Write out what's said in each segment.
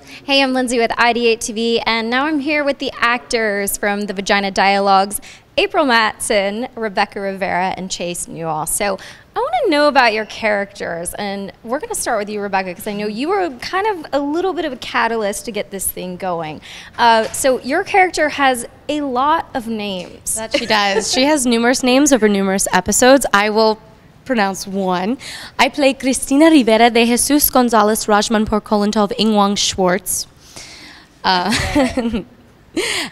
Hey, I'm Lindsey with Ideatetv, and now I'm here with the actors from the Vagina Dialogues, April Matson, Rebecca Rivera, and Chaise Newall. So I want to know about your characters, and we're going to start with you, Rebecca, because I know you were kind of a little bit of a catalyst to get this thing going. So your character has a lot of names. That she does. She has numerous names over numerous episodes. I will pronounce one. I play Cristina Rivera de Jesus Gonzalez Rajman Porkolentov Ingwang Schwartz.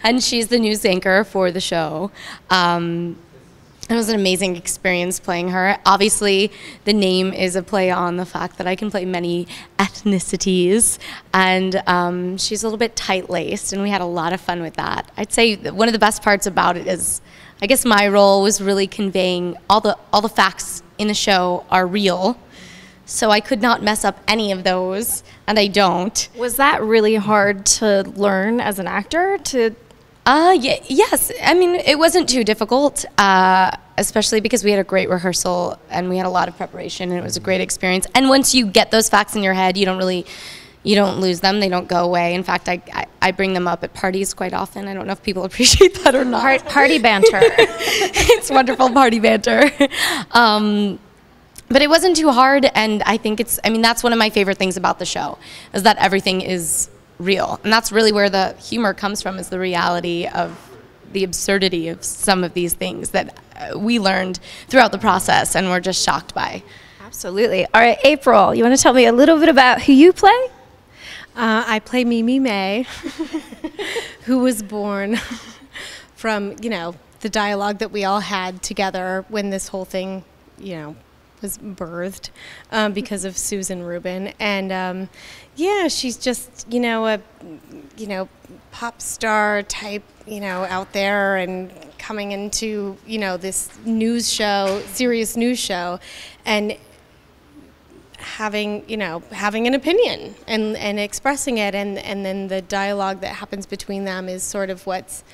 And she's the news anchor for the show. It was an amazing experience playing her. Obviously, the name is a play on the fact that I can play many ethnicities, and she's a little bit tight-laced, and we had a lot of fun with that. I'd say one of the best parts about it is, I guess my role was really conveying all the facts in the show are real, so I could not mess up any of those, and I don't. Was that really hard to learn as an actor? Yes. I mean, it wasn't too difficult, especially because we had a great rehearsal and we had a lot of preparation, and it was a great experience. And once you get those facts in your head, you don't lose them. They don't go away. In fact, I bring them up at parties quite often. I don't know if people appreciate that or not. Party banter. It's wonderful party banter. But it wasn't too hard, and I think that's one of my favorite things about the show, is that everything is real. And that's really where the humor comes from, is the reality of the absurdity of some of these things that we learned throughout the process and we're just shocked by. Absolutely. All right, April, you want to tell me a little bit about who you play? I play Mimi May, who was born from, the dialogue that we all had together when this whole thing, was birthed because of Susan Rubin. And she's just, a pop star type, out there and coming into, this serious news show, and having an opinion and expressing it, and then the dialogue that happens between them is sort of what's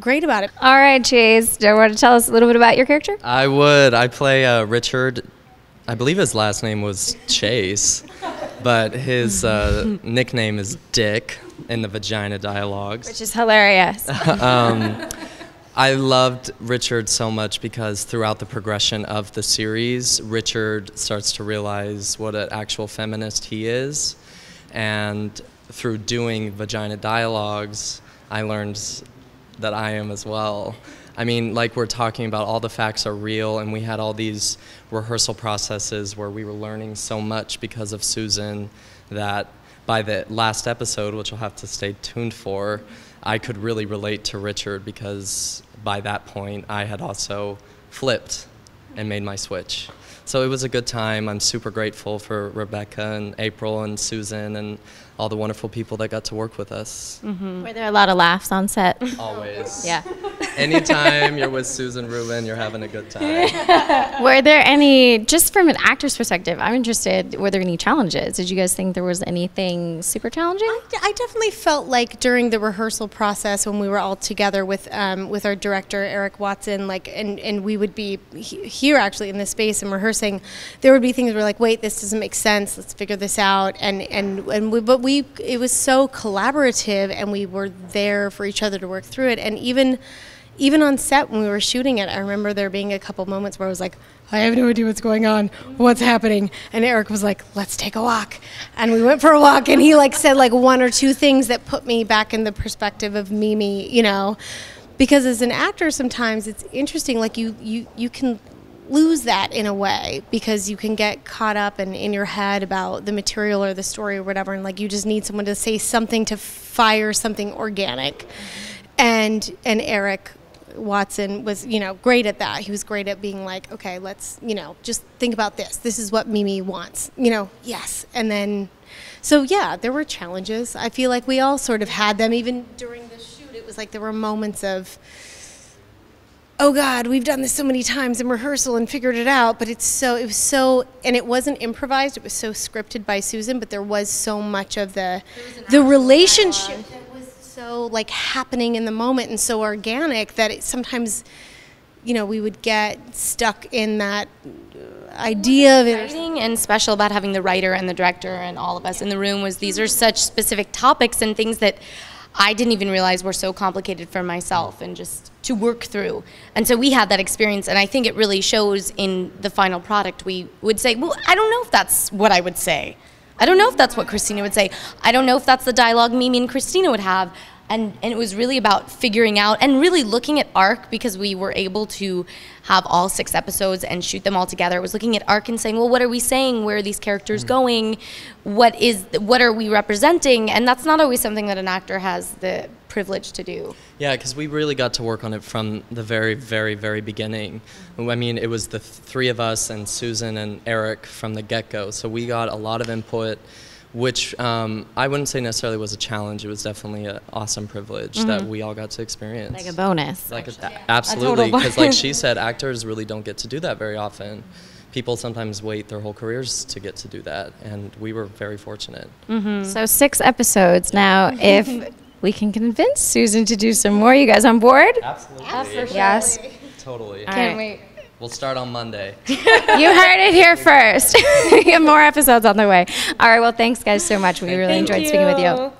great about it. All right, Chaise, do you want to tell us a little bit about your character? I would. I play Richard. I believe his last name was Chaise, but his nickname is Dick in the Vagina Dialogues. Which is hilarious. I loved Richard so much because throughout the progression of the series, Richard starts to realize what an actual feminist he is. And through doing Vagina Dialogues, I learned that I am as well. I mean, like we're talking about, all the facts are real, and we had all these rehearsal processes where we were learning so much because of Susan, that by the last episode, which you'll have to stay tuned for, I could really relate to Richard, because by that point I had also flipped and made my switch. So it was a good time. I'm super grateful for Rebecca and April and Susan and all the wonderful people that got to work with us. Mm-hmm. Were there a lot of laughs on set? Always. Yeah. Anytime you're with Susan Rubin, you're having a good time. Were there any, just from an actor's perspective, I'm interested, were there any challenges? Did you guys think there was anything super challenging? I definitely felt like during the rehearsal process, when we were all together with our director, Eric Watson, and we would be here actually in this space and rehearsing, there would be things where we're like, wait, this doesn't make sense, let's figure this out, but it was so collaborative, and we were there for each other to work through it. And even on set when we were shooting it, I remember there being a couple moments where I was like, I have no idea what's going on, what's happening, and Eric was like, let's take a walk, and we went for a walk, and he said one or two things that put me back in the perspective of Mimi, because as an actor sometimes it's interesting, you can lose that in a way, because you can get caught up in your head about the material or the story or whatever, and you just need someone to say something to fire something organic. And Eric Watson was great at that. He was great at being like, okay, let's just think about this is what Mimi wants, yes. And then so yeah, there were challenges. I feel like we all sort of had them. Even during the shoot, it was like there were moments of, oh God, we've done this so many times in rehearsal and figured it out, but it was so, and it wasn't improvised, it was so scripted by Susan, but there was so much of the relationship that was so happening in the moment and so organic that it sometimes, we would get stuck in that idea of it. Exciting and special about having the writer and the director and all of us in the room was these are such specific topics and things that I didn't even realize were so complicated for myself and just to work through. And so we had that experience, and I think it really shows in the final product. We would say, well, I don't know if that's what I would say. I don't know if that's what Christina would say. I don't know if that's the dialogue Mimi and Christina would have. And it was really about figuring out and really looking at ARC, because we were able to have all 6 episodes and shoot them all together. It was looking at ARC and saying, well, what are we saying? Where are these characters going? What are we representing? And that's not always something that an actor has the privilege to do. Yeah, because we really got to work on it from the very, very, very beginning. I mean, it was the 3 of us and Susan and Eric from the get-go. So we got a lot of input, which I wouldn't say necessarily was a challenge. It was definitely an awesome privilege that we all got to experience. Like a bonus. Like absolutely, because like she said, actors really don't get to do that very often. People sometimes wait their whole careers to get to do that, and we were very fortunate. So 6 episodes. Now, if we can convince Susan to do some more, you guys on board? Absolutely. Yes. Totally. Can't wait. We'll start on Monday. You heard it here first. We have more episodes on the way. All right, well, thanks, guys, so much. We really enjoyed speaking with you.